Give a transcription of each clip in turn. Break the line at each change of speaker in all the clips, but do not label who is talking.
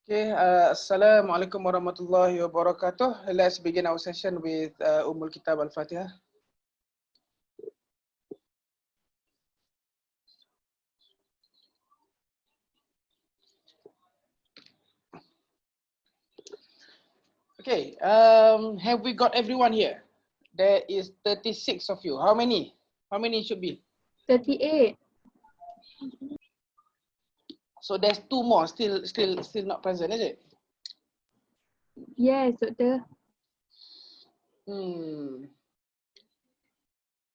Okay, Assalamualaikum warahmatullahi wabarakatuh. Let's begin our session with Kitab Al-Fatihah. Okay, have we got everyone here? There is 36 of you. How many? How many should be?
38.
So there's two more still not present, is it?
Yes, Doctor.
Do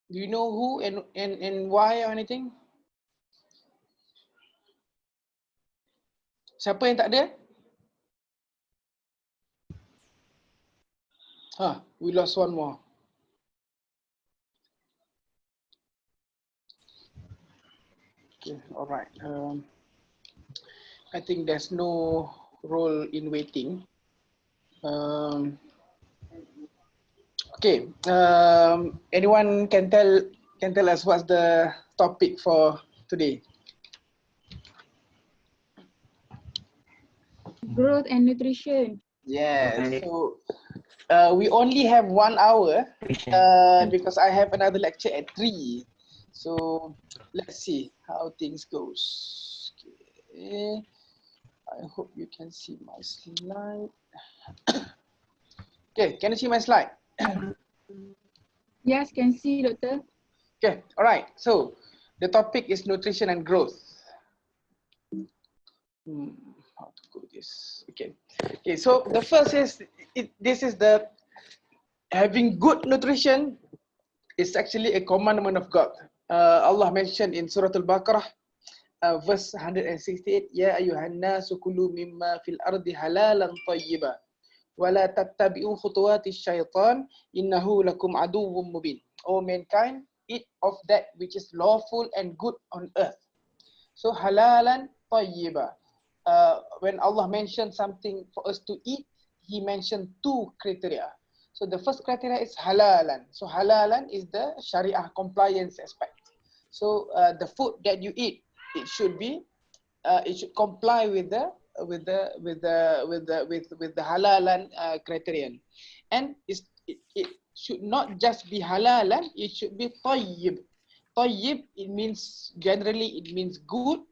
you know who and why or anything? Siapa yang tak ada? We lost one more. Okay, all right. I think there's no role in waiting. Okay. Anyone can tell us what's the topic for today?
Growth and nutrition.
Yes. So we only have 1 hour because I have another lecture at 3. So let's see how things goes. Okay. I hope you can see my slide. Okay, can you see my slide?
Yes, can see, Doctor.
Okay, all right. So the topic is nutrition and growth. How to go this? Okay. Okay. So the first is this is the having good nutrition is actually a commandment of God. Allah mentioned in Surah Al-Baqarah, verse 168, Ya ayuhan nasu kulu mimma fil ardi halalan tayyiba wa la tattabi'u khutuwati syaitan innahu lakum aduwwum mubin. O mankind, eat of that which is lawful and good on earth. So halalan tayyiba. When Allah mentioned something for us to eat, He mentioned 2 criteria. So the first criteria is halalan. So halalan is the Sharia compliance aspect. So the food that you eat, it should comply with the halalan criterion, and it should not just be halalan, it should be tayyib. Tayyib, it means generally it means good,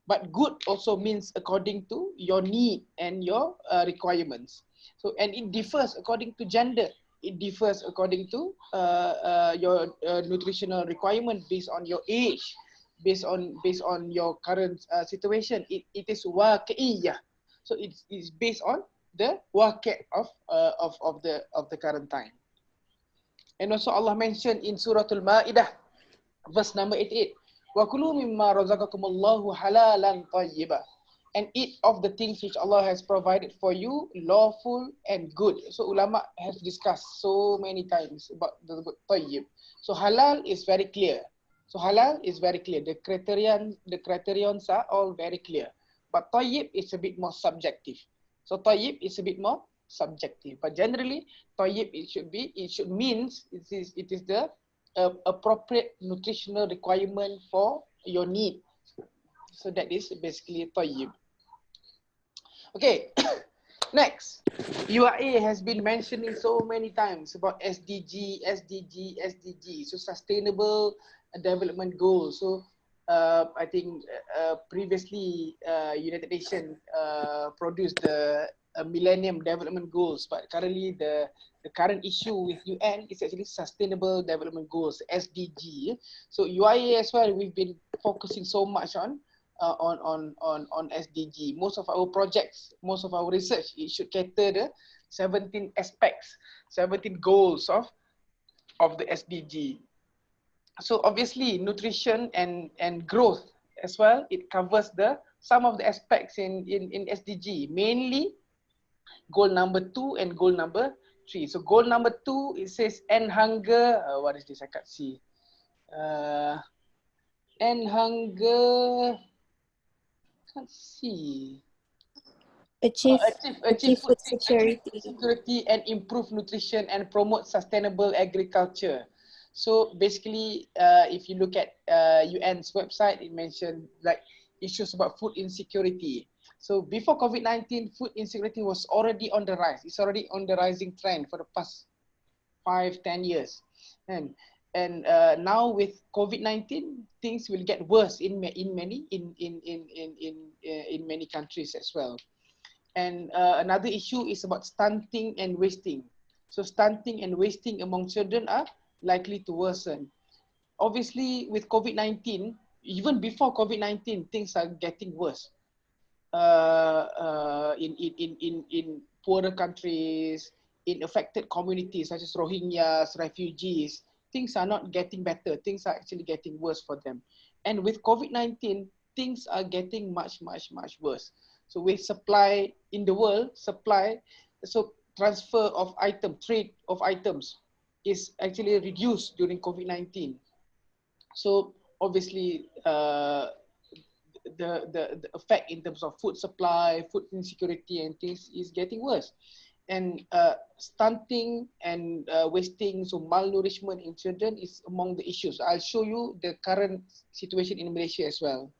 but good also means according to your need and your requirements. So and it differs according to gender. It differs according to your nutritional requirement based on your age, based on your current situation. It is waqi'iyah. So it's based on the waqi' of the current time. And also Allah mentioned in Surah Al-Ma'idah, verse number 88, wa kulu mimma razaqakumullahu halalan tayyiba, and eat of the things which Allah has provided for you, lawful and good. So ulama have discussed so many times about the word tayyib. So halal is very clear. So halal is very clear. The criterions are all very clear. But tayyib is a bit more subjective. So tayyib is a bit more subjective. But generally, tayyib it should means it is the appropriate nutritional requirement for your need. So that is basically tayyib. Okay, next. UIA has been mentioning so many times about SDG. So sustainable development goals. So I think previously United Nations produced the Millennium Development Goals, but currently the current issue with UN is actually Sustainable Development Goals, SDG. So UIA as well, we've been focusing so much on SDG. Most of our projects, most of our research, it should cater the 17 aspects, 17 goals of the SDG. So obviously nutrition and growth as well, it covers some of the aspects in SDG, mainly goal number 2 and goal number 3. So goal number 2, it says end hunger. What is this? I can't see. End hunger. Can't see. Achieve food security and improve nutrition and promote sustainable agriculture. So basically, if you look at UN's website, it mentioned like issues about food insecurity. So before COVID-19, food insecurity was already on the rise. It's already on the rising trend for the past 5-10 years. And now with COVID-19, things will get worse in many countries as well. And another issue is about stunting and wasting. So stunting and wasting among children are likely to worsen. Obviously, with COVID-19, even before COVID-19, things are getting worse. In poorer countries, in affected communities such as Rohingyas, refugees, things are not getting better. Things are actually getting worse for them. And with COVID-19, things are getting much worse. So with supply in the world, so transfer of trade of items is actually reduced during COVID-19. So obviously, the effect in terms of food supply, food insecurity and things is getting worse. And stunting and wasting, so malnourishment in children is among the issues. I'll show you the current situation in Malaysia as well.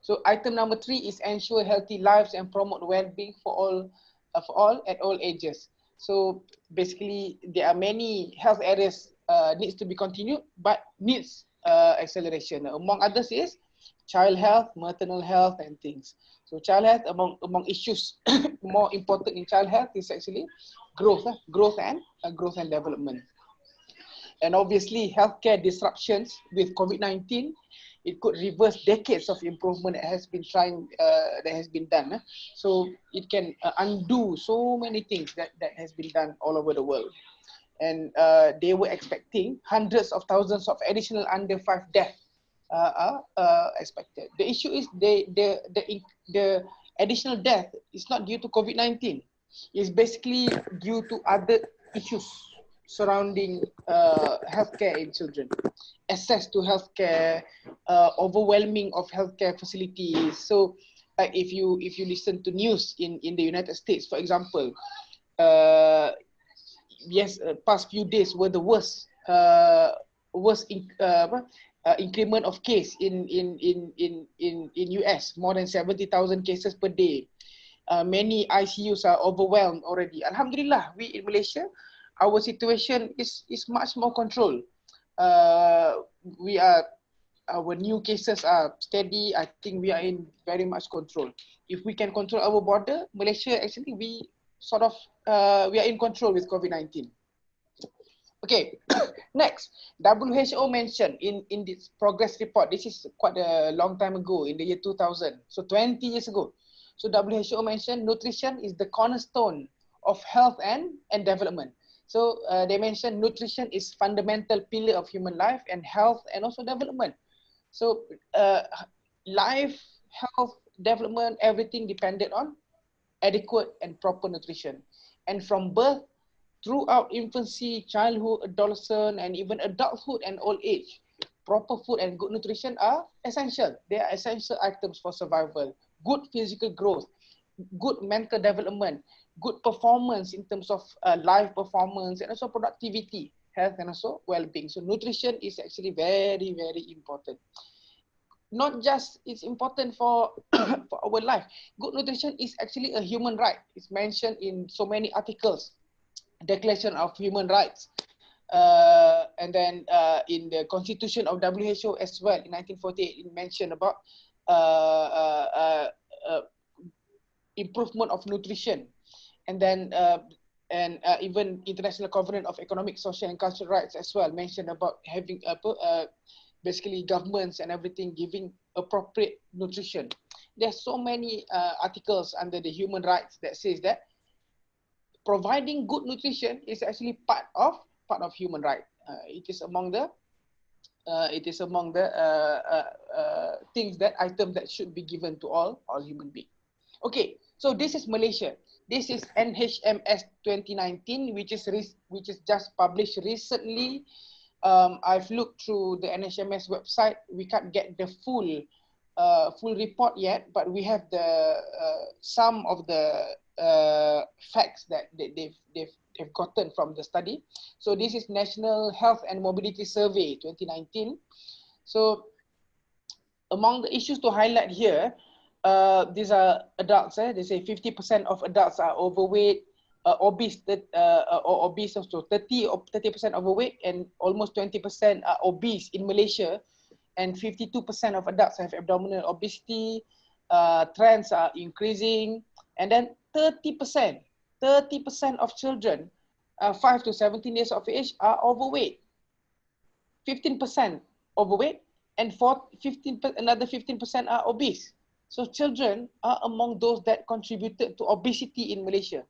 So item number 3 is ensure healthy lives and promote well-being for all at all ages. So basically, there are many health areas needs to be continued, but needs acceleration. Among others is child health, maternal health, and things. So child health, among issues more important in child health is actually growth and development. And obviously, healthcare disruptions with COVID-19, it could reverse decades of improvement that has been done. So it can undo so many things that has been done all over the world. And they were expecting hundreds of thousands of additional under 5 deaths are expected. The issue is the additional death is not due to COVID-19. It's basically due to other issues surrounding healthcare in children. Access to healthcare, overwhelming of healthcare facilities. So like if you listen to news in the United States, for example, past few days were the worst increment of case in US, more than 70,000 cases per day. Many ICUs are overwhelmed already. Alhamdulillah, we in Malaysia, our situation is much more controlled. Our new cases are steady. I think we are in very much control. If we can control our border, Malaysia actually we are in control with COVID-19. Okay, next, WHO mentioned in this progress report, this is quite a long time ago, in the year 2000, so 20 years ago. So WHO mentioned nutrition is the cornerstone of health and development. So they mentioned nutrition is fundamental pillar of human life and health and also development. So life, health, development, everything depended on adequate and proper nutrition. And from birth, throughout infancy, childhood, adolescence, and even adulthood and old age, proper food and good nutrition are essential. They are essential items for survival. Good physical growth, good mental development, good performance in terms of life performance and also productivity, health and also well-being. So nutrition is actually very, very important. Not just it's important for, for our life. Good nutrition is actually a human right. It's mentioned in so many articles. Declaration of Human Rights, and then in the Constitution of WHO as well in 1948, it mentioned about improvement of nutrition, and then even International Covenant of Economic, Social and Cultural Rights as well mentioned about having basically governments and everything giving appropriate nutrition. There's so many articles under the human rights that says that providing good nutrition is actually part of human right. It is among the items that should be given to all human beings. Okay, so this is Malaysia. This is NHMS 2019, which is just published recently. I've looked through the NHMS website. We can't get the full report yet, but we have the some of the facts that they've gotten from the study. So this is National Health and Mobility Survey 2019. So among the issues to highlight here, these are adults. They say 50% of adults are overweight, obese, or obese also. 30% overweight and almost 20% are obese in Malaysia, and 52% of adults have abdominal obesity. Trends are increasing, and then 30% of children 5 to 17 years of age are overweight. 15% overweight, and another 15% are obese. So children are among those that contributed to obesity in Malaysia.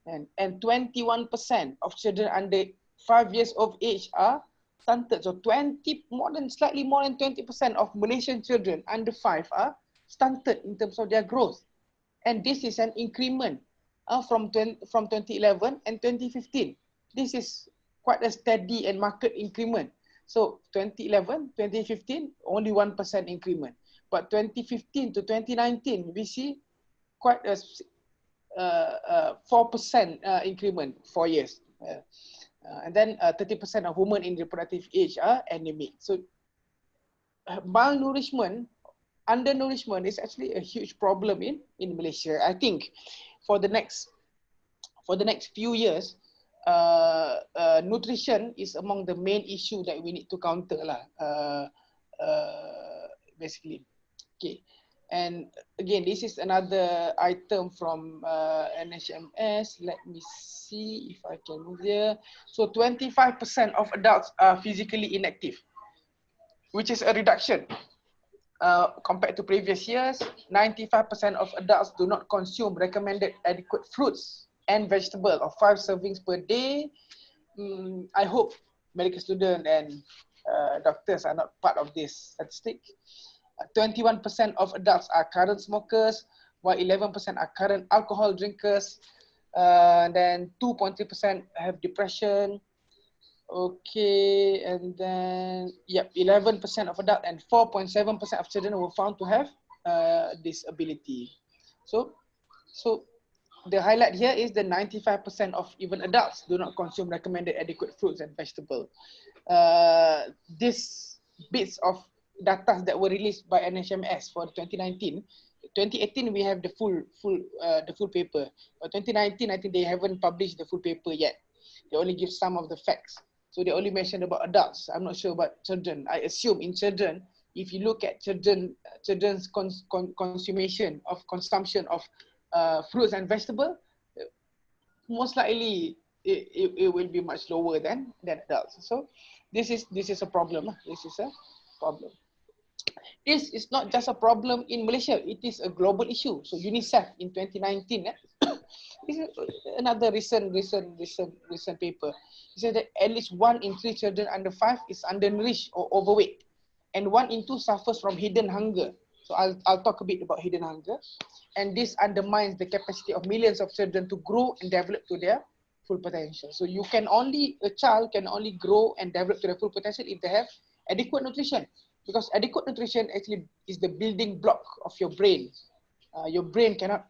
And 21% of children under 5 years of age are stunted. So slightly more than 20% of Malaysian children under 5 are stunted in terms of their growth. And this is an increment from 2011 and 2015. This is quite a steady and marked increment. So 2011, 2015, only 1% increment. But 2015 to 2019, we see quite a 4% increment, 4 years. And then 30% of women in reproductive age are anemic. So malnourishment, undernourishment is actually a huge problem in Malaysia. I think for the next few years, nutrition is among the main issue that we need to counter lah. Basically, okay. And again, this is another item from NHMS. Let me see if I can move here. So 25% of adults are physically inactive, which is a reduction compared to previous years. 95% of adults do not consume recommended adequate fruits and vegetables of 5 servings per day. I hope medical students and doctors are not part of this statistic. 21% of adults are current smokers, while 11% are current alcohol drinkers. Then 2.3% have depression. Okay, and then 11% of adults and 4.7% of children were found to have disability. So the highlight here is the 95% of even adults do not consume recommended adequate fruits and vegetables. This bits of data that were released by NHMS for 2019. 2018 we have the full paper. But 2019 I think they haven't published the full paper yet. They only give some of the facts. So they only mentioned about adults. I'm not sure about children. I assume in children, if you look at children's consumption of fruits and vegetables, most likely it will be much lower than adults. So this is a problem. This is a problem. This is not just a problem in Malaysia, it is a global issue. So UNICEF in 2019, this is another recent paper. It said that at least 1 in 3 children under 5 is undernourished or overweight, and 1 in 2 suffers from hidden hunger. So I'll talk a bit about hidden hunger. And this undermines the capacity of millions of children to grow and develop to their full potential. So a child can only grow and develop to their full potential if they have adequate nutrition. Because adequate nutrition actually is the building block of your brain. Your brain cannot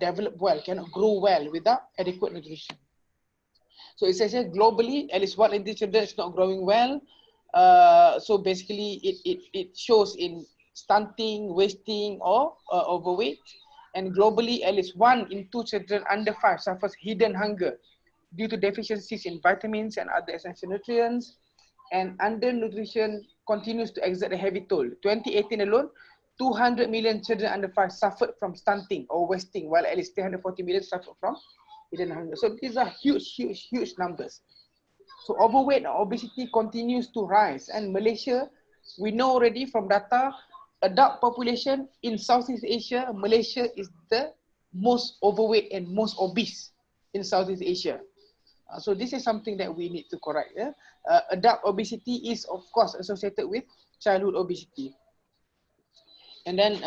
develop well, cannot grow well without adequate nutrition. So it says here globally, at least 1 in 3 children is not growing well. So basically, it shows in stunting, wasting, or overweight. And globally, at least 1 in 2 children under 5 suffers hidden hunger due to deficiencies in vitamins and other essential nutrients. And undernutrition continues to exert a heavy toll. 2018 alone, 200 million children under 5 suffered from stunting or wasting, while at least 340 million suffered from hidden hunger. So these are huge numbers. So overweight and obesity continues to rise. And Malaysia, we know already from data, adult population in Southeast Asia, Malaysia is the most overweight and most obese in Southeast Asia. So this is something that we need to correct. Adult obesity is of course associated with childhood obesity. And then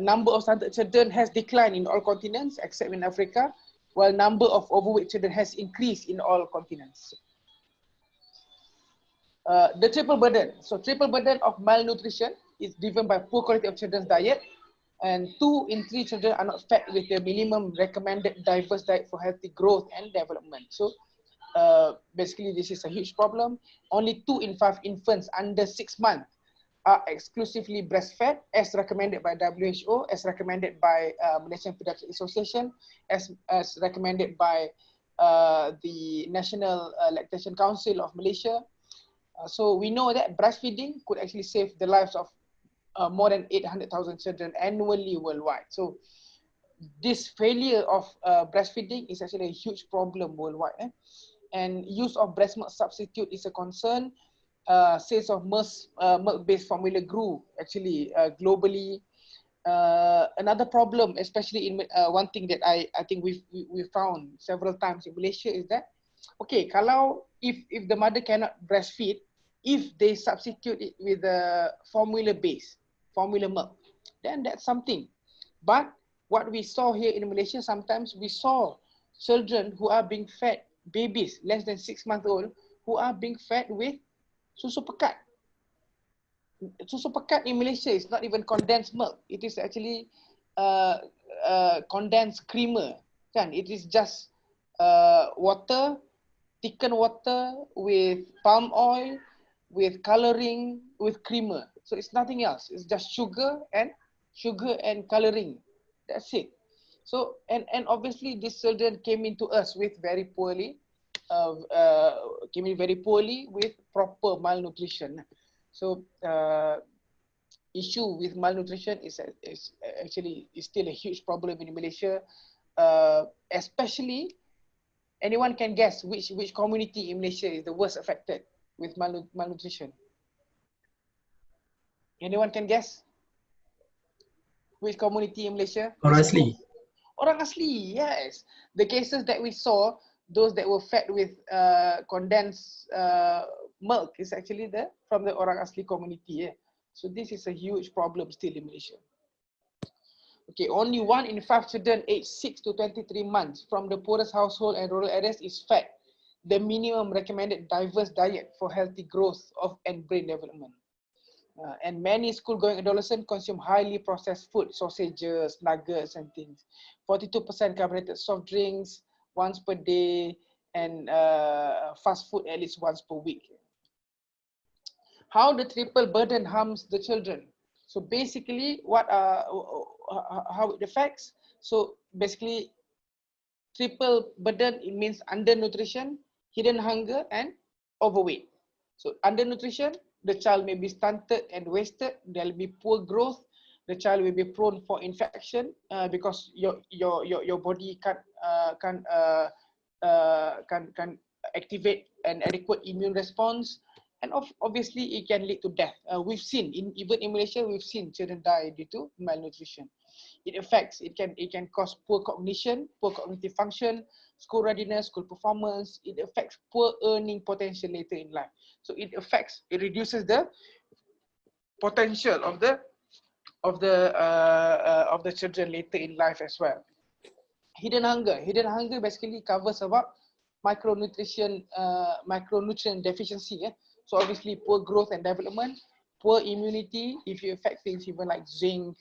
number of stunted children has declined in all continents except in Africa, while number of overweight children has increased in all continents. The triple burden. So triple burden of malnutrition is driven by poor quality of children's diet, and 2 in 3 children are not fed with the minimum recommended diverse diet for healthy growth and development. So basically this is a huge problem. Only 2 in 5 infants under 6 months are exclusively breastfed as recommended by WHO, as recommended by Malaysian Pediatric Association, as recommended by the National Lactation Council of Malaysia. So we know that breastfeeding could actually save the lives of more than 800,000 children annually worldwide. So this failure of breastfeeding is actually a huge problem worldwide. And use of breast milk substitute is a concern. Sales of milk-based formula grew actually globally. Another problem, especially in one thing that I think we found several times in Malaysia is that, okay, kalau if the mother cannot breastfeed, if they substitute it with a formula milk, then that's something. But what we saw here in Malaysia, sometimes we saw children who are being fed, babies less than 6 months old, who are being fed with susu pekat. Susu pekat in Malaysia is not even condensed milk. It is actually condensed creamer. Kan? It is just water, thickened water with palm oil, with coloring, with creamer. So it's nothing else. It's just sugar and coloring. That's it. So and obviously these children came into us with very poorly, with proper malnutrition. So issue with malnutrition is still a huge problem in Malaysia, especially. Anyone can guess which community in Malaysia is the worst affected with malnutrition? Anyone can guess which community in Malaysia?
Orang asli.
Orang asli, yes. The cases that we saw, those that were fed with condensed milk is actually from the orang asli community. So this is a huge problem still in Malaysia. Okay, only 1 in 5 children aged 6 to 23 months from the poorest household and rural areas is fed the minimum recommended diverse diet for healthy growth and brain development. And many school-going adolescents consume highly processed food, sausages, nuggets, and things. 42% carbonated soft drinks once per day, and fast food at least once per week. How the triple burden harms the children? So basically, how it affects? So basically, triple burden, it means undernutrition, hidden hunger, and overweight. So undernutrition, the child may be stunted and wasted. There will be poor growth. The child will be prone for infection because your body can activate an adequate immune response. And obviously, it can lead to death. We've seen, even in Malaysia, we've seen children die due to malnutrition. It can cause poor cognition, poor cognitive function, school readiness, school performance. It affects poor earning potential later in life. So it reduces the potential of the children later in life as well. Hidden hunger basically covers about micronutrient deficiency. So obviously poor growth and development, poor immunity, if you affect things even like zinc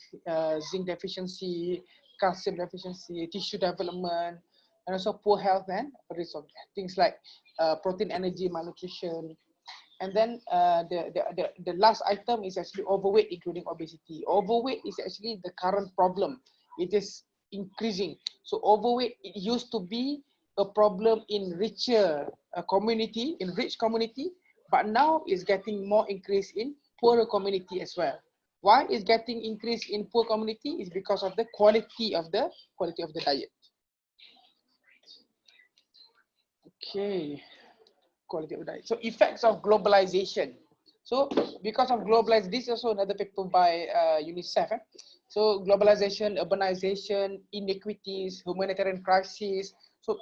deficiency, calcium deficiency, tissue development, and also poor health and risk of death. Things like protein energy malnutrition. And then the last item is actually overweight, including obesity. Overweight is actually the current problem. It is increasing. So overweight, it used to be a problem in rich community, but now it's getting more increase in poorer community as well. Why is getting increase in poor community? Is because of the quality of the diet. Okay, quality of diet. So effects of globalization. So because of globalization, this is also another paper by UNICEF. So globalization, urbanization, inequities, humanitarian crisis. So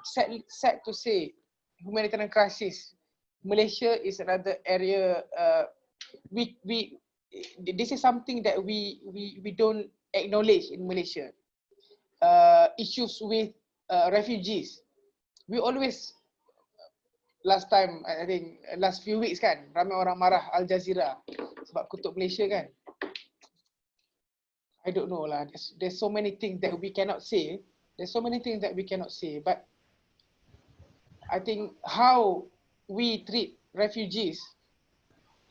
sad to say, humanitarian crisis. Malaysia is another area. This is something that we don't acknowledge in Malaysia. Issues with refugees. We always, last time, I think last few weeks kan, ramai orang marah Al Jazeera sebab kutuk Malaysia kan. I don't know lah. There's so many things that we cannot say. But I think how we treat refugees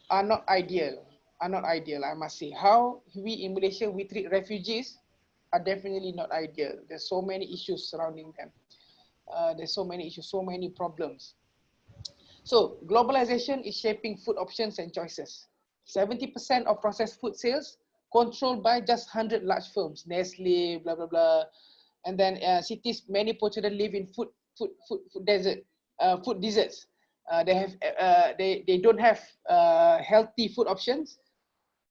are not ideal. are not ideal, I must say. How we in Malaysia, we treat refugees are definitely not ideal. There's so many issues surrounding them. There's so many issues, so many problems. So globalization is shaping food options and choices. 70% of processed food sales controlled by just 100 large firms, Nestle, blah, blah, blah. And then cities, many poor children live in food deserts. They don't have healthy food options,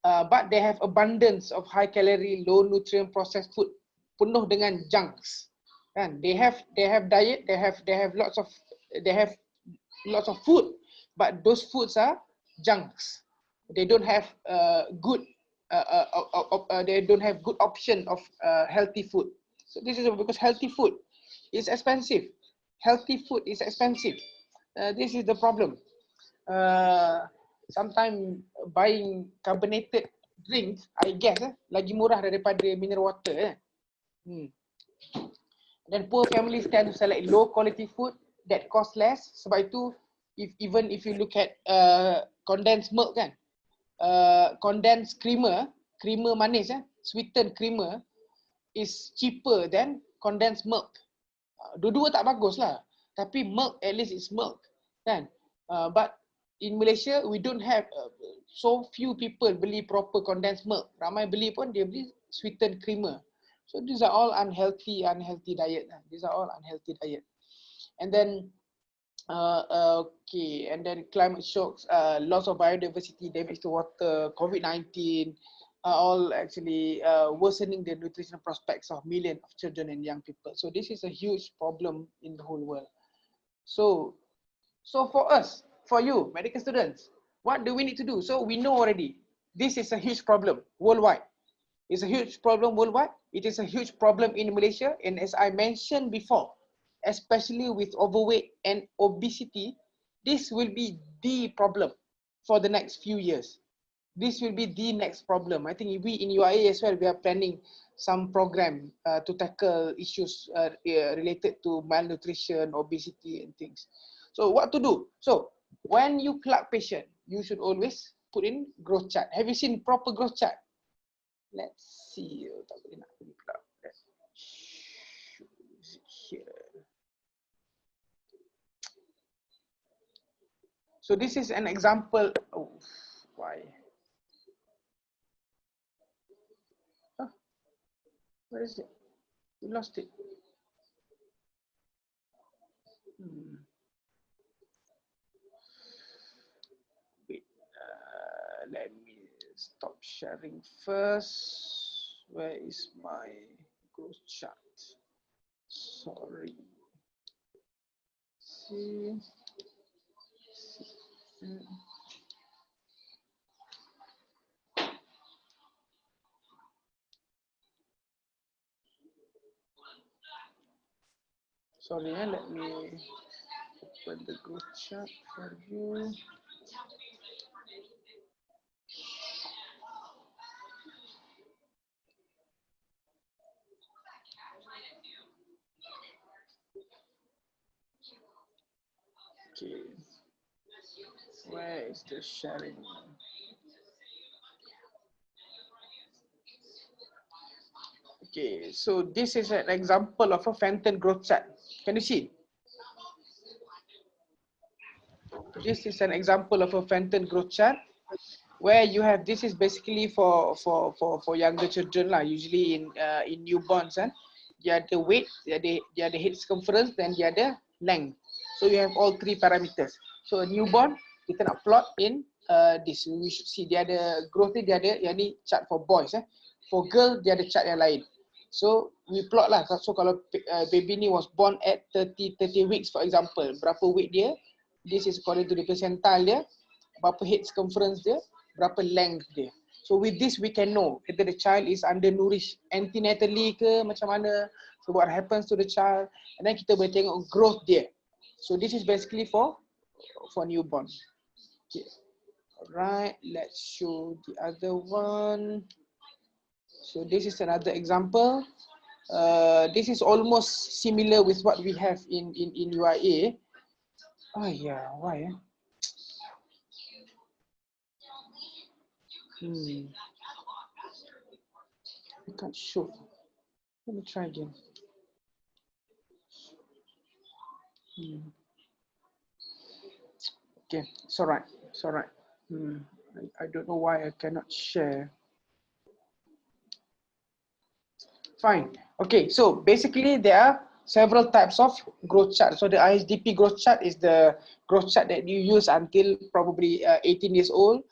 but they have abundance of high calorie, low nutrient processed food, penuh dengan junks. Kan? They have diet, they have lots of food, but those foods are junks. They don't have good option of healthy food. So this is because healthy food is expensive. Healthy food is expensive. This is the problem. Sometimes buying carbonated drink, I guess, lagi murah daripada mineral water. Then poor families tend to select low quality food that cost less. Sebab itu, even if you look at condensed milk kan, condensed creamer manis, sweetened creamer is cheaper than condensed milk. Dua-dua tak bagus lah. Tapi milk, at least it's milk. Kan? But in Malaysia, we don't have, so few people beli proper condensed milk. Ramai beli pun, dia beli sweetened creamer. So these are all unhealthy diet. These are all unhealthy diet. And then, and then climate shocks, loss of biodiversity, damage to water, COVID-19, are all actually worsening the nutritional prospects of millions of children and young people. So this is a huge problem in the whole world. So for us, for you, medical students, what do we need to do? So we know already, this is a huge problem worldwide. It's a huge problem worldwide. It is a huge problem in Malaysia. And as I mentioned before, especially with overweight and obesity, this will be the problem for the next few years. This will be the next problem. I think we in UIA as well, we are planning some program to tackle issues related to malnutrition, obesity and things. So what to do? So when you plug patient, you should always put in growth chart. Have you seen proper growth chart? Let's see. So this is an example. Oh, why? Where is it? We lost it. Wait, let me stop sharing first. Where is my growth chart? Sorry. See. Sorry, let me open the growth chart for you. Okay, where is the sharing? Okay, so this is an example of a Fenton growth chart. Can you see? This is an example of a Fenton growth chart where you have, this is basically for younger children lah, usually in newborns. Dia ada weight, dia ada head circumference, dan dia ada length. So you have all three parameters. So a newborn, kita nak plot in this. We should see dia ada growth ni, dia ada yang ni chart for boys. For girl, dia ada chart yang lain. So we plot lah. So kalau baby ni was born at 30 weeks for example, berapa weight dia? This is according to the percentile dia, berapa head circumference dia, berapa length dia. So with this we can know whether the child is undernourished antenatally ke macam mana. So what happens to the child, and then kita boleh tengok growth dia. So this is basically for newborn. Okay. Alright, let's show the other one. So this is another example. This is almost similar with what we have in UIA. Oh yeah, why? I can't show. Let me try again. Okay, it's all right. It's all right. I don't know why I cannot share. Fine. Okay, so basically there are several types of growth chart. So the ISDP growth chart is the growth chart that you use until probably 18 years old.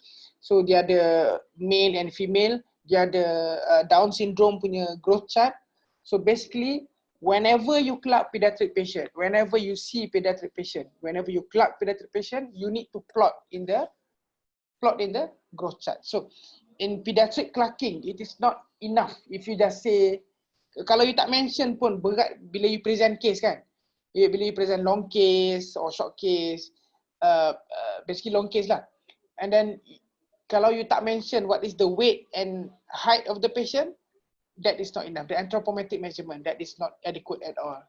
So dia ada male and female, dia ada Down syndrome punya growth chart. So basically, whenever you clerk pediatric patient, whenever you see pediatric patient, whenever you clerk pediatric patient, you need to plot in the growth chart. So in pediatric clerking, it is not enough if you just say, kalau you tak mention pun berat bila you present case kan. Bila you present long case or short case, basically long case lah. And then kalau you tak mention what is the weight and height of the patient, that is not enough. The anthropometric measurement, that is not adequate at all.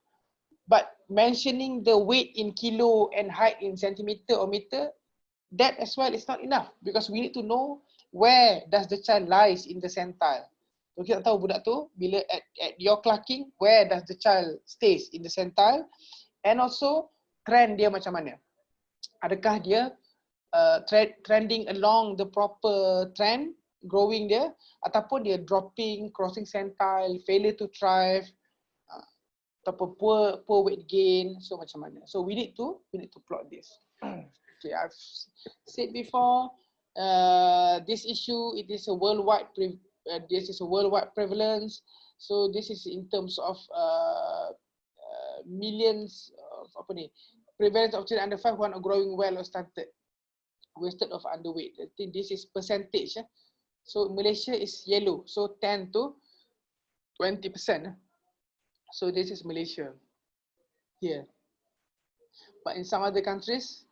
But mentioning the weight in kilo and height in centimeter or meter, that as well is not enough because we need to know where does the child lies in the centile. So kita tahu budak tu bila at your clerking, where does the child stays in the centile, and also trend dia macam mana. Adakah dia trending along the proper trend, growing dia, ataupun dia dropping, crossing centile, failure to thrive, ataupun poor weight gain, so macam mana. So we need to plot this. Okay, I've said before, this issue, it is a worldwide prevalence. So this is in terms of millions of prevalence of children under 5 who are not growing well or stunted, wasted of underweight. I think this is percentage. So Malaysia is yellow, so 10 to 20%. So this is Malaysia here. But in some other countries,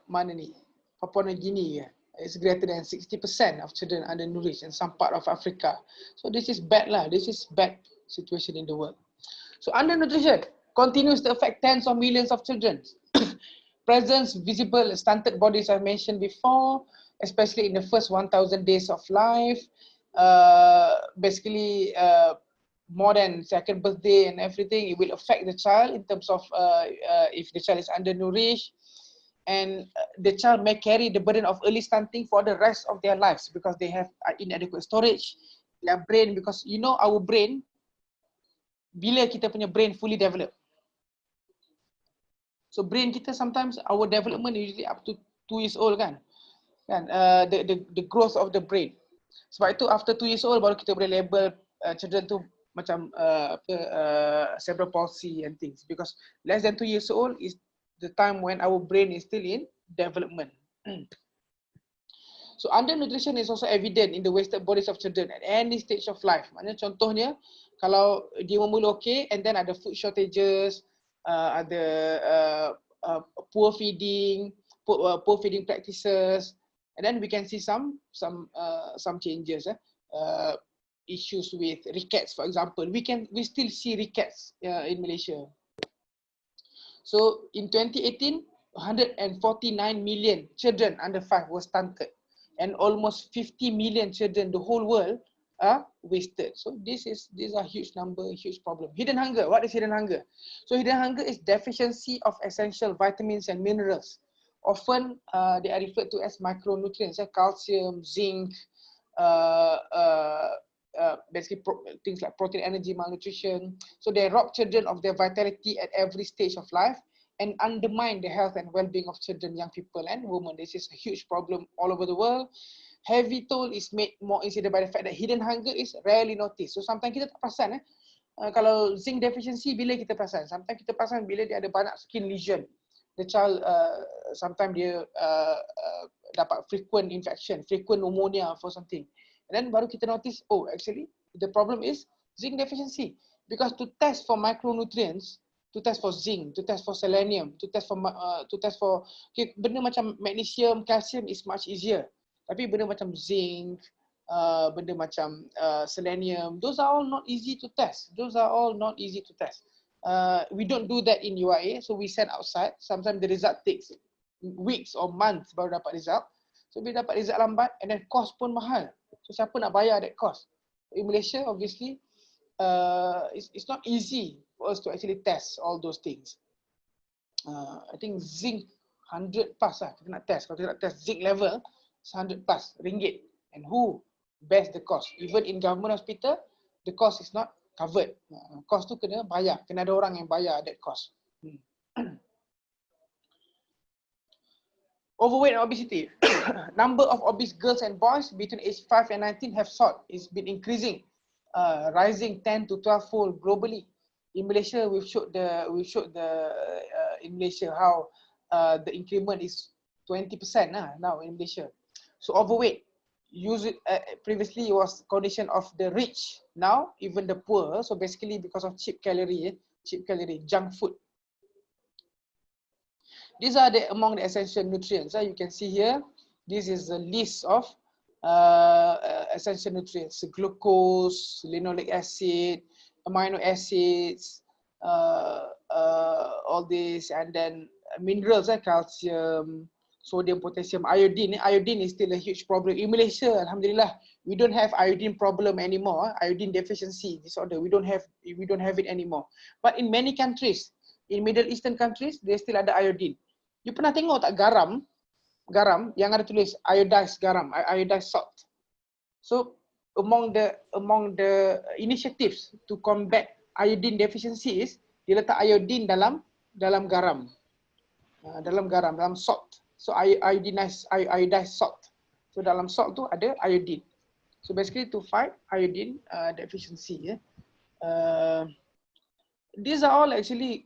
mana ni? Papua New Guinea is greater than 60% of children undernourished in some part of Africa. So this is bad lah. This is bad situation in the world. So undernutrition continues to affect tens of millions of children. Presence visible stunted bodies I mentioned before, especially in the first 1,000 days of life. Basically, more than second birthday and everything, it will affect the child in terms of if the child is undernourished, and the child may carry the burden of early stunting for the rest of their lives because they have inadequate storage, their brain, because you know our brain, bila kita punya brain fully developed. So brain kita sometimes our development usually up to 2 years old kan. The growth of the brain. Sebab itu after 2 years old baru kita boleh label children tu macam cerebral palsy and things, because less than 2 years old is the time when our brain is still in development. So undernutrition is also evident in the wasted bodies of children at any stage of life. Maknanya contohnya kalau dia bermula okay and then ada food shortages, ada poor feeding practices, and then we can see some changes. Issues with rickets, for example, we still see rickets in Malaysia. So in 2018, 149 million children under 5 were stunted, and almost 50 million children the whole world are wasted. So these are huge number, huge problem. Hidden hunger. What is hidden hunger? So hidden hunger is deficiency of essential vitamins and minerals. Often they are referred to as micronutrients, calcium, zinc, basically things like protein, energy, malnutrition. So they rob children of their vitality at every stage of life and undermine the health and well-being of children, young people and women. This is a huge problem all over the world. Heavy toll is made more incident by the fact that hidden hunger is rarely noticed. So sometimes kita tak perasan kalau zinc deficiency bila kita perasan. Sometimes kita perasan bila dia ada banyak skin lesion. The child sometimes dia dapat frequent infection, frequent pneumonia for something. And then baru kita notice, oh actually the problem is zinc deficiency. Because to test for micronutrients, to test for zinc, to test for selenium, to test for okay, benda macam magnesium, calcium is much easier. Tapi benda macam zinc, benda macam selenium, those are all not easy to test. We don't do that in UIA, so we send outside. Sometimes the result takes weeks or months baru dapat result. So bila dapat result lambat, and then cost pun mahal. So siapa nak bayar that cost? In Malaysia, obviously, it's not easy for us to actually test all those things. I think zinc 100 plus lah kita nak test. Kalau kita nak test zinc level, 100 plus ringgit. And who bears the cost? Even in government hospital, the cost is not covered. Cost tu kena bayar. Kena ada orang yang bayar that cost. Overweight and obesity. Number of obese girls and boys between age 5 and 19 have soared. It's been increasing, rising 10 to 12-fold globally. In Malaysia, we've showed in Malaysia how the increment is 20% now in Malaysia. So overweight, previously it was condition of the rich. Now even the poor. So basically because of cheap calorie, junk food. These are among the essential nutrients. You can see here, this is a list of essential nutrients: glucose, linoleic acid, amino acids, all this, and then minerals, calcium, sodium, potassium, iodine. Iodine is still a huge problem in Malaysia. Alhamdulillah, we don't have iodine problem anymore. Iodine deficiency disorder, we don't have it anymore. But in many countries, in Middle Eastern countries, they still ada iodine. You pernah tengok tak garam yang ada tulis iodized garam, iodized salt? So among the initiatives to combat iodine deficiency is dia letak iodine dalam garam, dalam salt. So iodized salt. So dalam salt tu ada iodine. So basically to fight iodine deficiency. These are all actually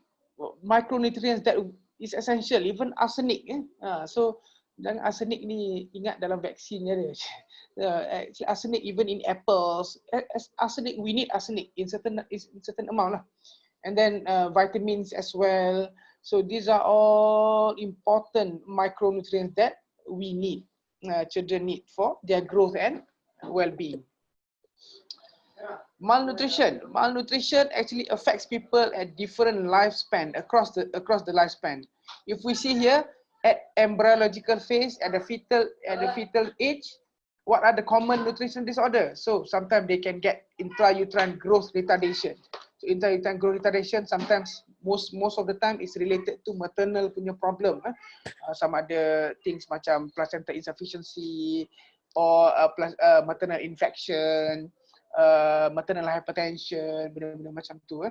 micronutrients that is essential. Even arsenic. So dan arsenic ni ingat dalam vaksin ada. Actually arsenic even in apples. Arsenic, we need arsenic in certain amount lah. And then vitamins as well. So these are all important micronutrients that we need, children need for their growth and well-being. Malnutrition actually affects people at different lifespan, across the lifespan. If we see here at embryological phase, at the fetal age, what are the common nutrition disorders? So sometimes they can get intrauterine growth retardation. So intrauterine growth retardation sometimes, most of the time is related to maternal punya problem. Some other things macam placenta insufficiency or maternal infection, maternal hypertension, benda-benda macam tu.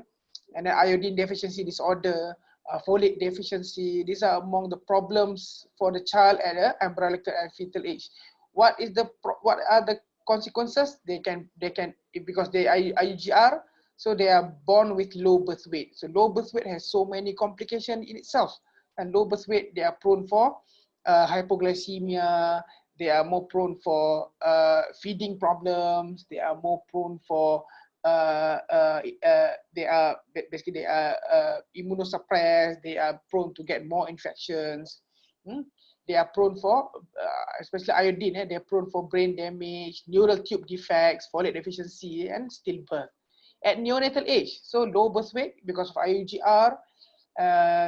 And then iodine deficiency disorder, folate deficiency. These are among the problems for the child at the embryological and fetal age. What are the consequences? They can because they are IUGR, so they are born with low birth weight. So low birth weight has so many complications in itself. And low birth weight, they are prone for hypoglycemia. They are more prone for feeding problems. They are more prone for they are immunosuppressed. They are prone to get more infections. They are prone for, especially iodine, they are prone for brain damage, neural tube defects, folate deficiency, and stillbirth. At neonatal age, so low birth weight because of IUGR,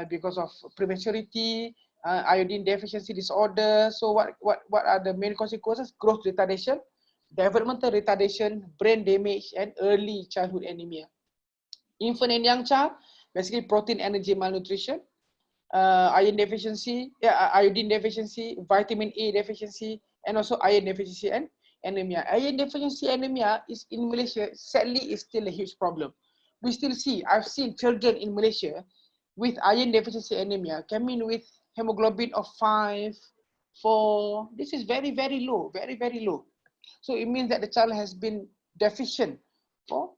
because of prematurity, iodine deficiency disorder. So what are the main consequences? Growth retardation, developmental retardation, brain damage, and early childhood anemia. Infant and young child, basically protein energy malnutrition, iron deficiency, iodine deficiency, vitamin A deficiency, and also iron deficiency and anemia. Iron deficiency anemia is in Malaysia, sadly, is still a huge problem. We still see, I've seen children in Malaysia with iron deficiency anemia come in with hemoglobin of 5, 4. This is very, very low, very, very low. So it means that the child has been deficient for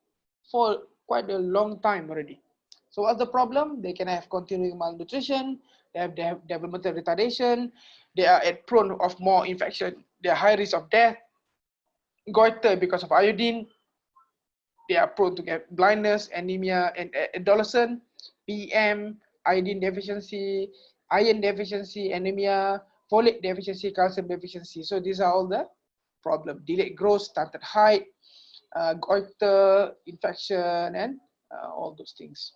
quite a long time already. So what's the problem? They can have continuing malnutrition, they have developmental retardation, they are at prone of more infection, they are high risk of death, goiter because of iodine, they are prone to get blindness, anemia, and adolescent, PM, iodine deficiency, iron deficiency, anemia, folate deficiency, calcium deficiency. So these are all the problems. Delayed growth, stunted height, goiter, infection, and all those things.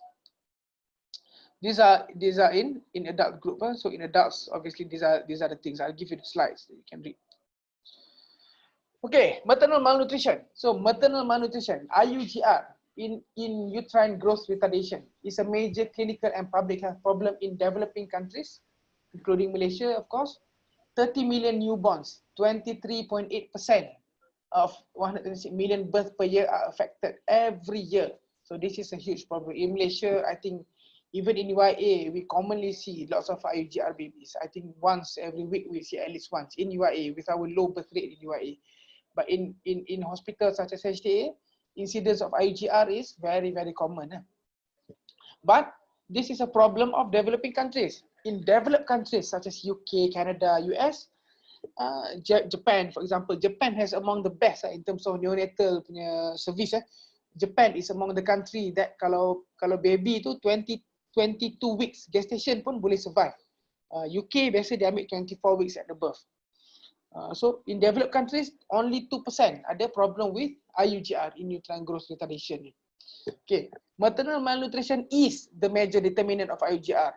These are in adult group. So in adults, obviously these are the things. I'll give you the slides that you can read. Okay, maternal malnutrition. So maternal malnutrition, IUGR, in uterine growth retardation, is a major clinical and public health problem in developing countries, including Malaysia, of course. 30 million newborns, 23.8% of 106 million births per year are affected every year. So this is a huge problem. In Malaysia, I think even in UIA, we commonly see lots of IUGR babies. I think once every week we see at least once in UIA with our low birth rate in UIA. But in hospitals such as HTA, incidence of IUGR is very, very common. But this is a problem of developing countries. In developed countries such as UK, Canada, US, Japan, for example, Japan has among the best in terms of neonatal punya service. Japan is among the country that kalau baby tu 22 weeks gestation pun boleh survive. UK biasa dia ambil 24 weeks at the birth. So in developed countries, only 2% ada problem with IUGR, in uterine growth retardation. Okay, maternal malnutrition is the major determinant of IUGR.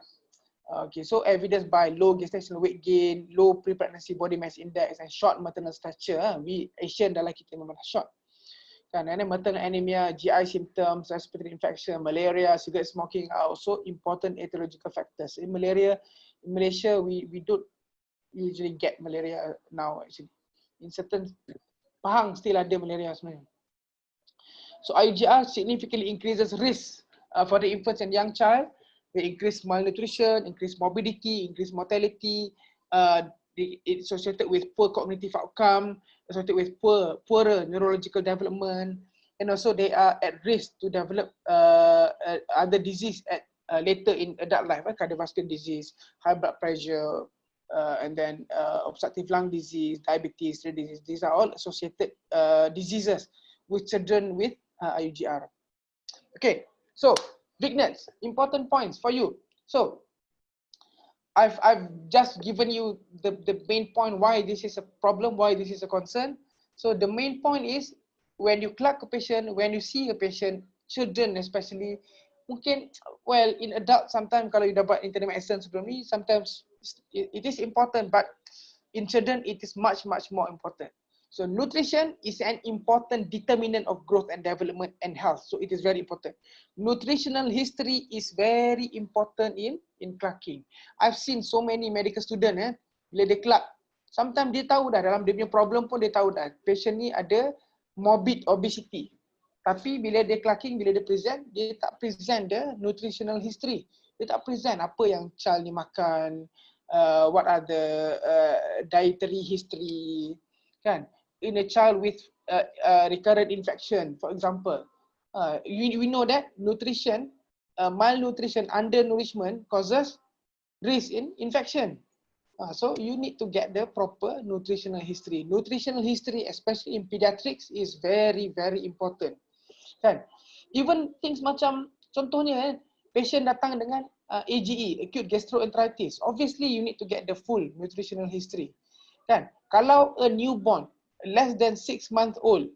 Okay, so evidenced by low gestational weight gain, low pre-pregnancy body mass index, and short maternal stature. We Asian dalam kita memang short. Kan, and then maternal anemia, GI symptoms, respiratory infection, malaria, cigarette smoking are also important etiological factors. In Malaysia, we don't usually get malaria now actually. In certain Pahang still ada malaria sebenarnya. So IUGR significantly increases risk for the infants and young child. They increase malnutrition, increase morbidity, increase mortality. It's associated with poor cognitive outcome, associated with poorer neurological development, and also they are at risk to develop other disease at later in adult life, cardiovascular disease, high blood pressure, and then obstructive lung disease, diabetes, renal disease. These are all associated diseases with children with IUGR. Okay, so vignettes, important points for you. So I've just given you the main point why this is a problem, why this is a concern. So the main point is when you clerk a patient, when you see a patient, children especially, mungkin well in adult sometimes kalau you dapat internal medicine sebelum ni, sometimes it is important, but in children it is much more important. So nutrition is an important determinant of growth and development and health. So it is very important. Nutritional history is very important in clerking. I've seen so many medical students bila dia clerk, sometimes dia tahu dah dalam dia punya problem pun dia tahu dah patient ni ada morbid obesity. Tapi bila dia clerking, bila dia present, dia tak present the nutritional history. Dia tak present apa yang child ni makan, what are the dietary history, kan? In a child with recurrent infection, for example, we know that nutrition, malnutrition, undernourishment causes risk in infection. So you need to get the proper nutritional history. Nutritional history, especially in pediatrics, is very important. Kan? Even things macam contohnya, patient datang dengan AGE, acute gastroenteritis. Obviously, you need to get the full nutritional history. Kan? Kalau a newborn less than 6 months old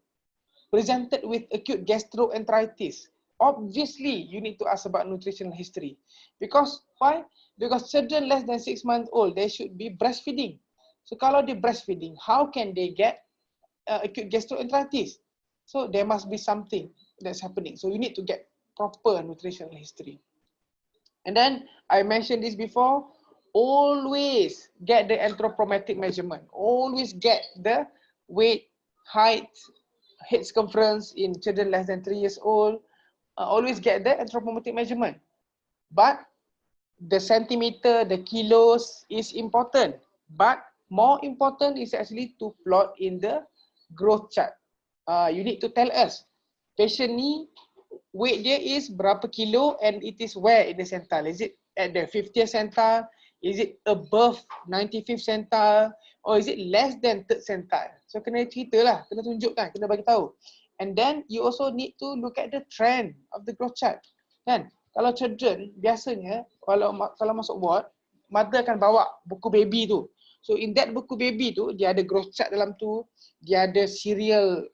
presented with acute gastroenteritis, obviously you need to ask about nutritional history. Because why? Because children less than 6 months old, they should be breastfeeding. So kalau they breastfeeding, how can they get acute gastroenteritis? So there must be something that's happening. So you need to get proper nutritional history. And then I mentioned this before, always get the anthropometric measurement. Always get the weight, height, head circumference in children less than 3 years old. Always get the anthropometric measurement. But the centimeter, the kilos is important. But more important is actually to plot in the growth chart. You need to tell us, patient ni weight dia is berapa kilo and it is where in the centile? Is it at the 50th centile? Is it above 95th centile? Or is it less than 3rd centile? So kena cerita lah, kena tunjukkan, kena bagi tahu. And then you also need to look at the trend of the growth chart. Kan? Kalau children, biasanya kalau masuk ward, mother akan bawa buku baby tu. So in that buku baby tu, dia ada growth chart dalam tu, dia ada serial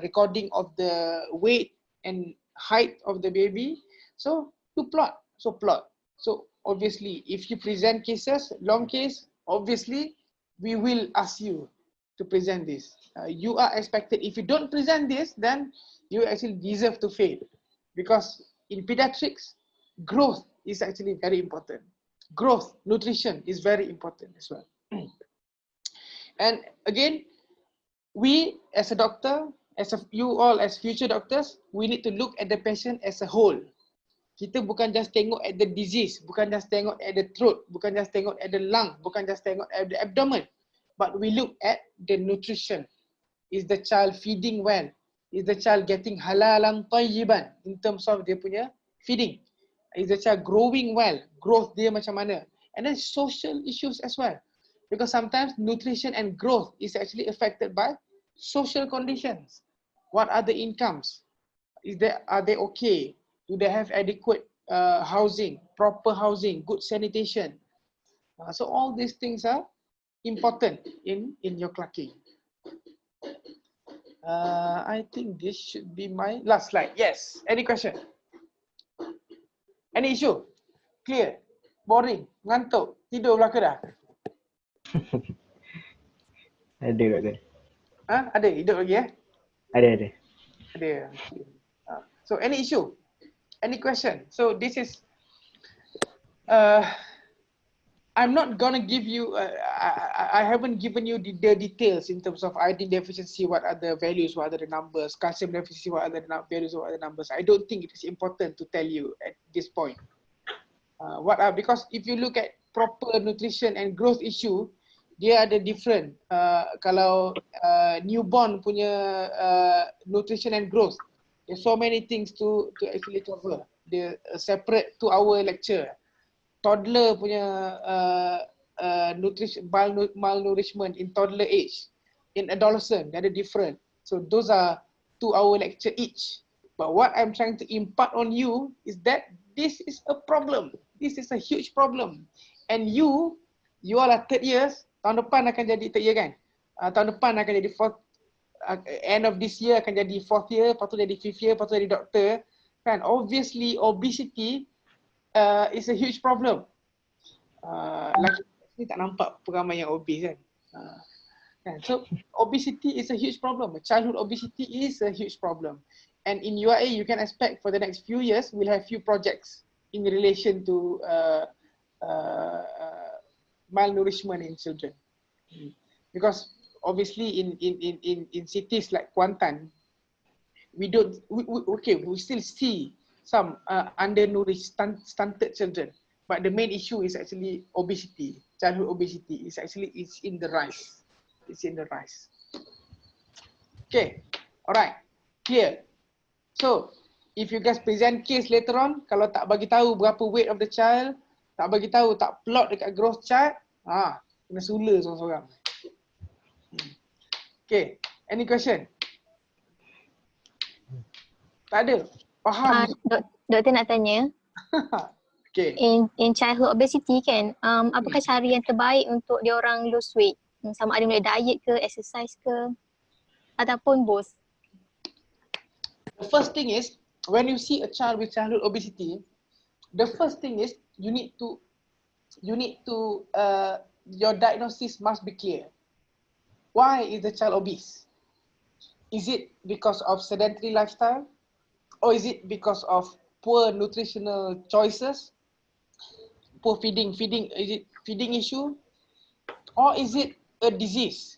recording of the weight and height of the baby. So you plot. So plot. So obviously, if you present cases, long case, obviously, we will ask you to present this. You are expected, if you don't present this, then you actually deserve to fail. Because in pediatrics, growth is actually very important. Growth, nutrition is very important as well. And again, we as a doctor, you all as future doctors, we need to look at the patient as a whole. Kita bukan just tengok at the disease, bukan just tengok at the throat, bukan just tengok at the lung, bukan just tengok at the abdomen, but we look at the nutrition. Is the child feeding well? Is the child getting halalan tayyiban in terms of dia punya feeding? Is the child growing well? Growth dia macam mana? And then social issues as well. Because sometimes nutrition and growth is actually affected by social conditions. What are the incomes? Are they okay? Do they have adequate housing, proper housing, good sanitation? So all these things are important in your clerking. I think this should be my last slide. Yes. Any question? Any issue? Clear? Boring? Ngantuk? Tidur belaka dah?
Ada doktor.
Ada? Hidup lagi
Ada.
Ada. Okay. So any issue? Any question? So this is I'm not gonna give you I haven't given you the details in terms of iodine deficiency, what are the values, what are the numbers, calcium deficiency, what are the values, what are the numbers. I don't think it is important to tell you at this point. Because if you look at proper nutrition and growth issue, dia ada different. Kalau newborn punya nutrition and growth, there's so many things to actually cover. Dia separate 2-hour lecture. Toddler punya malnourishment in toddler age, in adolescent, they are different. So those are 2-hour lecture each. But what I'm trying to impart on you is that this is a problem. This is a huge problem. And you all are third years, tahun depan akan jadi third year kan? Tahun depan akan jadi fourth, end of this year akan jadi fourth year, lepas tu jadi fifth year, lepas tu jadi doctor. Kan? Obviously obesity is a huge problem. Lagi tak nampak peramai yang obese kan. So obesity is a huge problem. Childhood obesity is a huge problem. And in URA, you can expect for the next few years, we'll have few projects in relation to malnourishment in children. Because obviously in cities like Kuantan, we still see some undernourished, stunted children. But the main issue is actually obesity. Childhood obesity is in the rise. It's in the rise. Okay, alright, clear. So, if you guys present case later on, kalau tak bagi tahu berapa weight of the child, tak bagi tahu, tak plot dekat growth chart, kena sula seorang-seorang. Okay, any question? Tak ada? Faham?
Doktor nak tanya.
Okay.
In childhood obesity kan, apakah cara yang terbaik untuk dia orang lose weight? Sama ada melalui diet ke, exercise ke, ataupun both?
The first thing is, when you see a child with childhood obesity, the first thing is you need to your diagnosis must be clear. Why is the child obese? Is it because of sedentary lifestyle? Or is it because of poor nutritional choices? Poor feeding, is it feeding issue? Or is it a disease?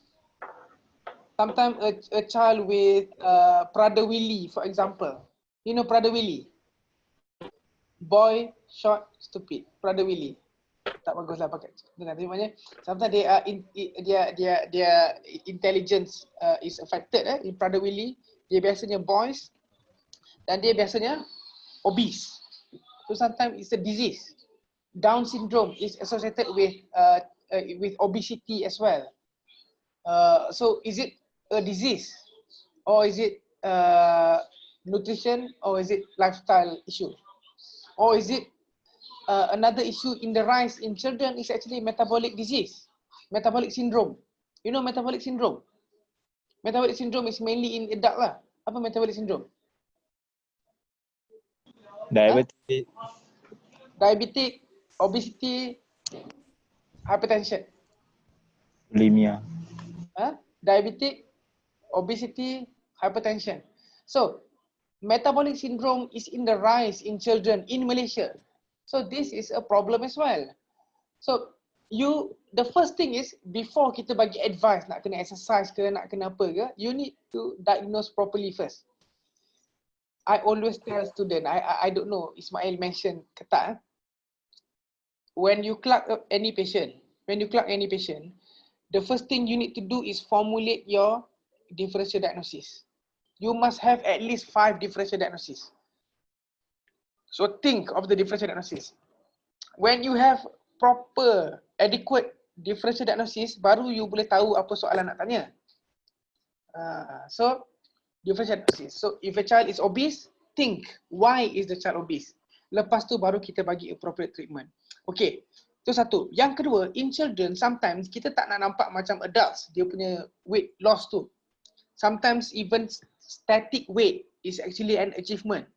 Sometimes a child with Prader-Willi, for example. You know Prader-Willi? Boy, short, stupid. Prader-Willi. Tak baguslah pakai. Maknanya, sometimes their intelligence is affected in Prader-Willi. Dia biasanya boys dan dia biasanya obese. So sometimes it's a disease. Down syndrome is associated with obesity as well. So is it a disease, or is it nutrition, or is it lifestyle issue, or is it another issue in the rise in children is actually metabolic disease, metabolic syndrome. You know metabolic syndrome? Metabolic syndrome is mainly in adult lah. Apa metabolic syndrome?
Diabetic.
Diabetic, obesity, hypertension.
Bulimia.
Diabetic, obesity, hypertension. So, metabolic syndrome is in the rise in children in Malaysia. So, this is a problem as well. So, the first thing is, before kita bagi advice nak kena exercise ke, nak kena apa ke, you need to diagnose properly first. I always tell student, I don't know, Ismail mentioned ke tak, when you clerk any patient, the first thing you need to do is formulate your differential diagnosis. You must have at least 5 differential diagnoses. So think of the differential diagnosis. When you have proper, adequate differential diagnosis, baru you boleh tahu apa soalan nak tanya. So, differential diagnosis. So, if a child is obese, think, why is the child obese? Lepas tu baru kita bagi appropriate treatment. Okay, itu satu. Yang kedua, in children, sometimes kita tak nak nampak macam adults, dia punya weight loss tu. Sometimes even static weight is actually an achievement.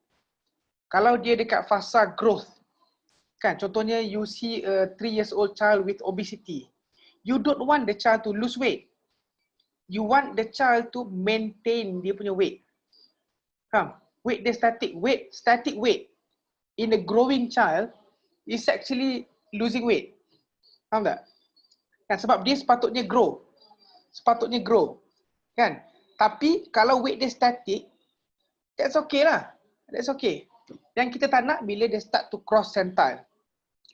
Kalau dia dekat fasa growth, kan, contohnya you see a 3 years old child with obesity, you don't want the child to lose weight. You want the child to maintain dia punya weight. Weight dia static. Static weight in a growing child is actually losing weight. Faham tak? Kan, sebab dia sepatutnya grow. Kan? Tapi kalau weight dia static, that's okay lah. That's okay. Yang kita tak nak bila dia start to cross centile.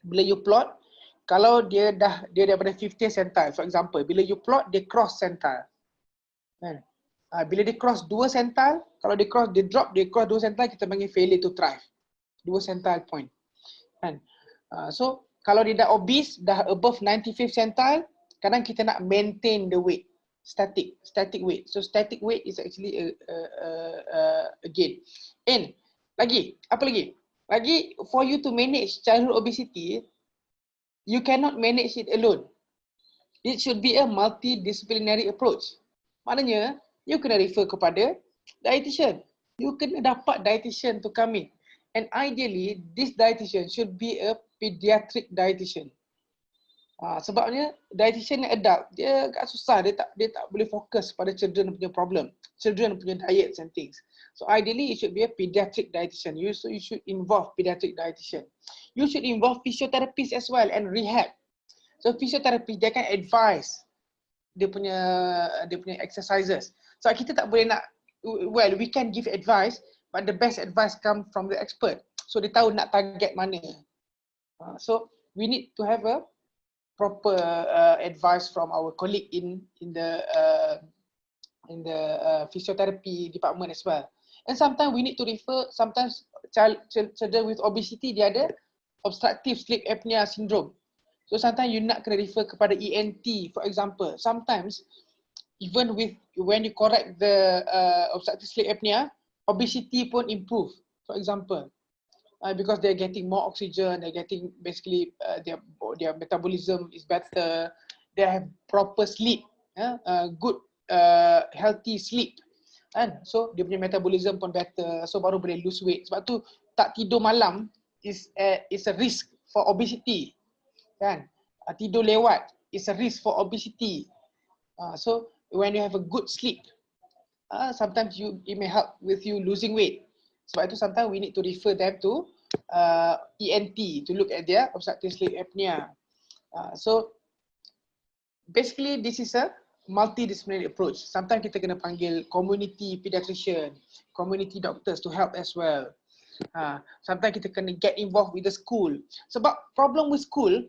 Bila you plot, kalau dia daripada 50th centile, for example, bila you plot, dia cross centile. Kan? Bila dia cross 2 centile, kalau dia cross 2 centile, kita panggil failure to thrive. 2 centile point. Kan? So, kalau dia dah obese, dah above 95th centile, kadang kita nak maintain the weight. Static weight. So, static weight is actually a gain. And, apa lagi? Lagi, for you to manage childhood obesity, you cannot manage it alone. It should be a multidisciplinary approach. Maknanya, you kena refer kepada dietitian. You kena dapat dietitian to come in. And ideally, this dietitian should be a pediatric dietitian. Sebabnya, dietitian yang adult, dia agak susah. Dia tak boleh fokus pada children punya problem. Children punya diets and things. So ideally, it should be a pediatric dietitian. You should involve pediatric dietitian. You should involve physiotherapist as well and rehab. So physiotherapist, dia akan advise dia punya exercises. So kita tak boleh nak, well, we can give advice, but the best advice come from the expert. So dia tahu nak target mana. So we need to have a proper advice from our colleague in the physiotherapy department as well. And sometimes we need to refer, sometimes children with obesity, dia ada obstructive sleep apnea syndrome. So sometimes you nak kena refer kepada ENT, for example. Sometimes even when you correct the obstructive sleep apnea, obesity pun improve, for example. Because they're getting more oxygen, they're getting basically their metabolism is better, they have proper sleep, good healthy sleep. Kan? So dia punya metabolism pun better, so baru boleh lose weight. Sebab tu tak tidur malam is a risk for obesity. Kan? Tidur lewat is a risk for obesity. So when you have a good sleep, sometimes it may help with you losing weight. Sebab itu sometimes we need to refer them to ENT to look at their obstructive sleep apnea. So basically this is a multidisciplinary approach. Sometimes kita kena panggil community pediatrician, community doctors to help as well. Sometimes kita kena get involved with the school. Sebab problem with school,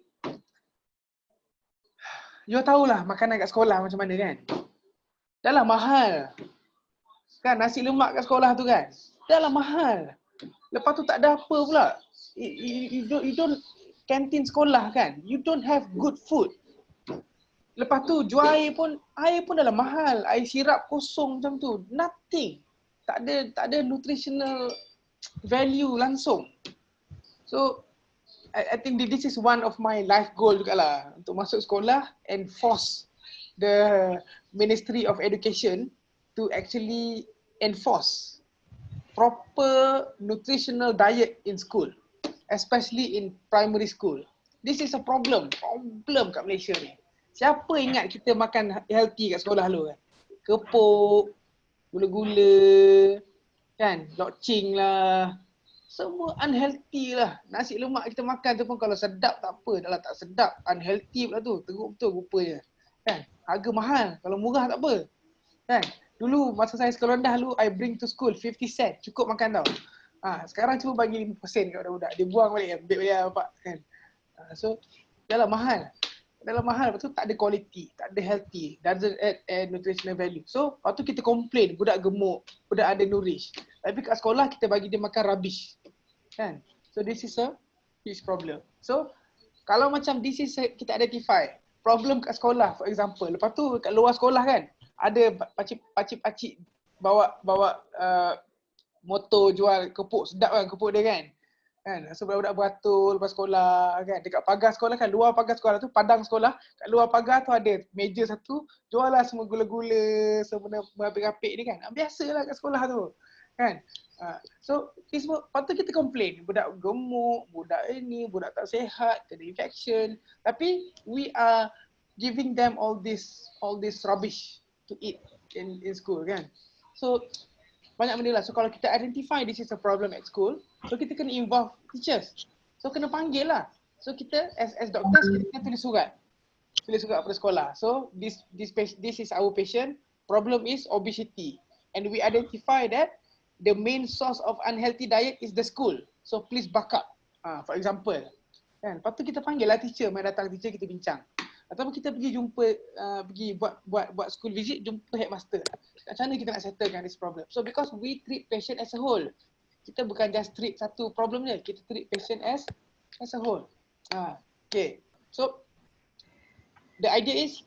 you tahulah makanan kat sekolah macam mana kan? Dah lah mahal. Kan nasi lemak kat sekolah tu kan? Dah lah mahal. Lepas tu tak ada apa pula. You don't kantin sekolah kan? You don't have good food. Lepas tu jual air pun dah lah mahal. Air sirap kosong macam tu. Nothing. Tak ada nutritional value langsung. So I think this is one of my life goal jugalah, untuk masuk sekolah and force the Ministry of Education to actually enforce proper nutritional diet in school, especially in primary school. This is a problem kat Malaysia ni. Siapa ingat kita makan healthy kat sekolah dulu kan? Kepuk, gula-gula, kan? Lokcing lah. Semua unhealthy lah. Nasi lemak kita makan tu pun kalau sedap tak apa. Kalau tak sedap, unhealthy pula tu. Teruk betul rupanya. Kan? Harga mahal. Kalau murah tak apa. Kan? Dulu masa saya sekolah rendah dulu, I bring to school 50 cent. Cukup makan tau. Sekarang cuba bagi 5% kat budak-budak. Dia buang balik, ambil balik bapak. Kan? So, dah lah mahal. Dalam mahal, lepas tu tak ada quality, tak ada healthy, doesn't add nutritional value. So, lepas tu kita complain, budak gemuk, budak ada nourish. Tapi kat sekolah kita bagi dia makan rubbish. Kan? So, this is a huge problem. So, kalau macam this is kita identify problem kat sekolah, for example. Lepas tu kat luar sekolah kan, ada pakcik-pakcik bawa motor jual kepuk, sedap kan kepuk dia kan. So budak-budak beratur lepas sekolah kan, dekat pagar sekolah kan, luar pagar sekolah tu, padang sekolah, kat luar pagar tu ada meja satu, jual lah semua gula-gula, semua merapik-rapik ni kan. Biasalah kat sekolah tu kan. So semua, lepas tu kita complain, budak gemuk, budak ini, budak tak sihat, ada infection. Tapi we are giving them all this rubbish to eat in school kan. So banyak benda lah. So kalau kita identify this is a problem at school, so kita kena involve teachers. So kena panggil lah. So kita as doctors, kita tulis surat pada sekolah. So this is our patient, problem is obesity. And we identify that the main source of unhealthy diet is the school. So please back up. For example. Kan? Lepas tu kita panggil lah teacher, mai datang teacher kita bincang. Ataupun kita pergi jumpa, pergi buat school visit, jumpa headmaster. Macam mana kita nak settlekan this problem? So because we treat patient as a whole. Kita bukan just treat satu problem je, kita treat patient as a whole. Okay. So the idea is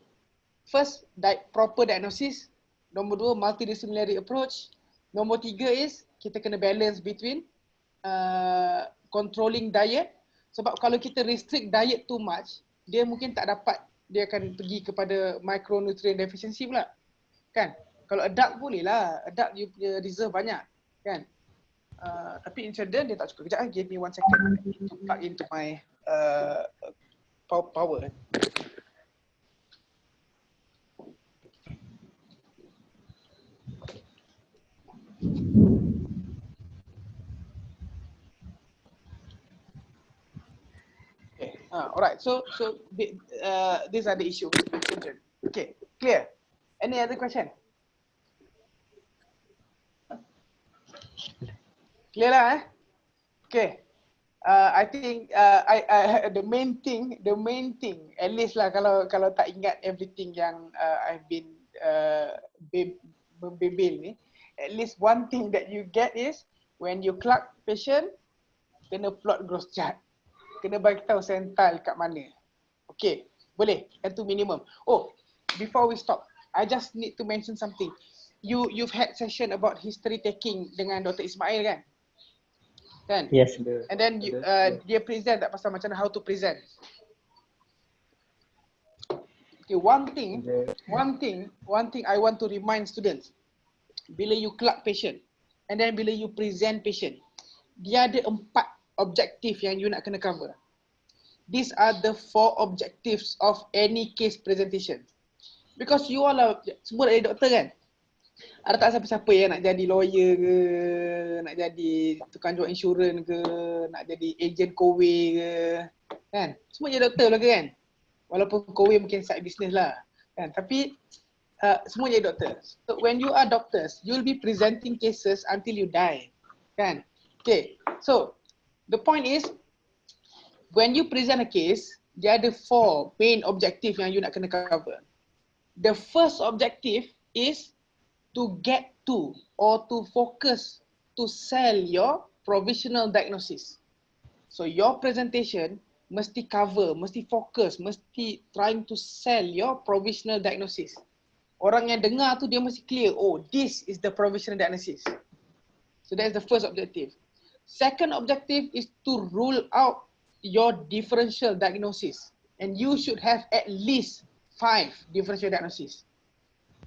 first proper diagnosis, nombor 2 multidisciplinary approach, nombor 3 is kita kena balance between controlling diet. Sebab kalau kita restrict diet too much, dia mungkin tak dapat, dia akan pergi kepada micronutrient deficiency pula. Kan? Kalau adult boleh lah, adult you punya reserve banyak. Kan? Tapi in children dia tak cukup. Kejap, give me 1 second to plug into my power. Alright, so these are the issues with children. Okay, clear? Any other question? Clear lah Okay. I think the main thing, at least lah kalau tak ingat everything yang I've been membebel ni, at least one thing that you get is when you clock patient, kena plot growth chart. Kena bagi tahu sental kat mana. Okay, boleh. Itu minimum. Oh, before we stop, I just need to mention something. You've had session about history taking dengan Dr. Ismail kan? Kan?
Yes.
And then dia present tak pasal macam how to present. Okay, one thing I want to remind students. Bila you clock patient and then bila you present patient, dia ada 4 objektif yang you nak kena cover. These are the 4 objectives of any case presentation. Because you all are, semua nak jadi doktor kan? Ada tak siapa-siapa yang nak jadi lawyer ke, nak jadi tukang jual insurans ke, nak jadi agent kowe ke, kan? Semua jadi doktor lah kan? Walaupun kowe mungkin side business lah, kan? Tapi semua jadi doktor. So when you are doctors, you'll be presenting cases until you die, kan? Okay, so the point is, when you present a case, dia ada 4 main objective yang you nak kena cover. The first objective is to get to or to focus to sell your provisional diagnosis. So your presentation mesti cover, mesti fokus, mesti trying to sell your provisional diagnosis. Orang yang dengar tu dia mesti clear, oh this is the provisional diagnosis. So that's the first objective. Second objective is to rule out your differential diagnosis, and you should have at least 5 differential diagnosis.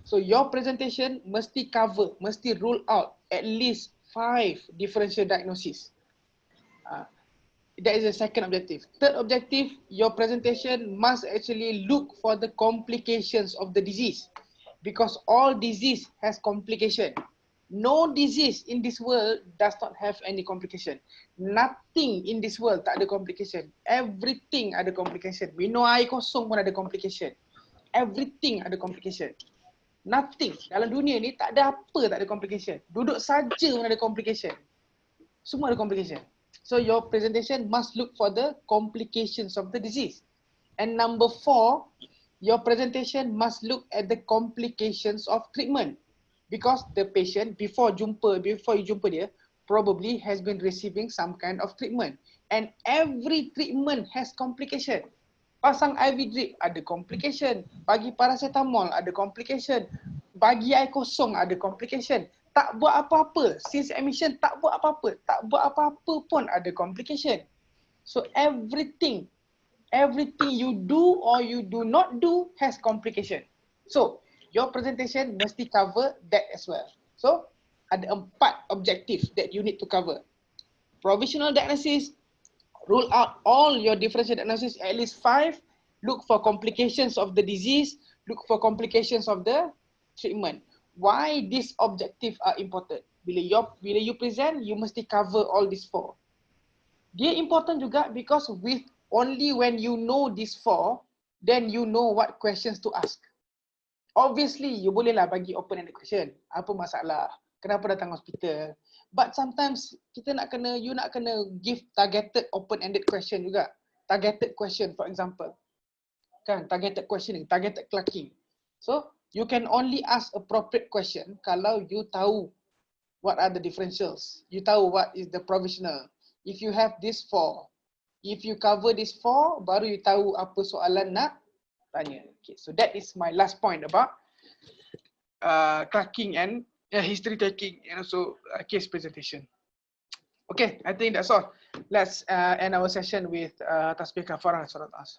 So your presentation mesti cover, mesti rule out at least 5 differential diagnosis. That is the second objective. Third objective, your presentation must actually look for the complications of the disease, because all disease has complication. No disease in this world does not have any complication. Nothing in this world tak ada complication. Everything ada complication. Minum air kosong pun ada complication. Everything ada complication. Nothing. Dalam dunia ni tak ada apa tak ada complication. Duduk saja pun ada complication. Semua ada complication. So your presentation must look for the complications of the disease. And number 4, your presentation must look at the complications of treatment. Because the patient before you jumpa dia, probably has been receiving some kind of treatment. And every treatment has complication. Pasang IV drip ada complication. Bagi paracetamol ada complication. Bagi air kosong ada complication. Tak buat apa-apa. Since admission tak buat apa-apa. Tak buat apa-apa pun ada complication. So everything you do or you do not do has complication. So your presentation mesti cover that as well. So ada 4 objective that you need to cover. Provisional diagnosis, rule out all your differential diagnosis, at least 5. Look for complications of the disease. Look for complications of the treatment. Why these objectives are important? Bila you present, you mesti cover all these 4. Dia important juga because only when you know these 4, then you know what questions to ask. Obviously, you bolehlah bagi open-ended question. Apa masalah? Kenapa datang hospital? But sometimes you nak kena give targeted open-ended question juga. Targeted question, for example. Kan, targeted questioning, targeted clerking. So, you can only ask appropriate question kalau you tahu what are the differentials. You tahu what is the provisional. If you have these 4, if you cover these 4, baru you tahu apa soalan nak tanya. Okay, so that is my last point about clerking and history taking and also case presentation. Okay, I think that's all. Let's end our session with tasbih kafarah surat as.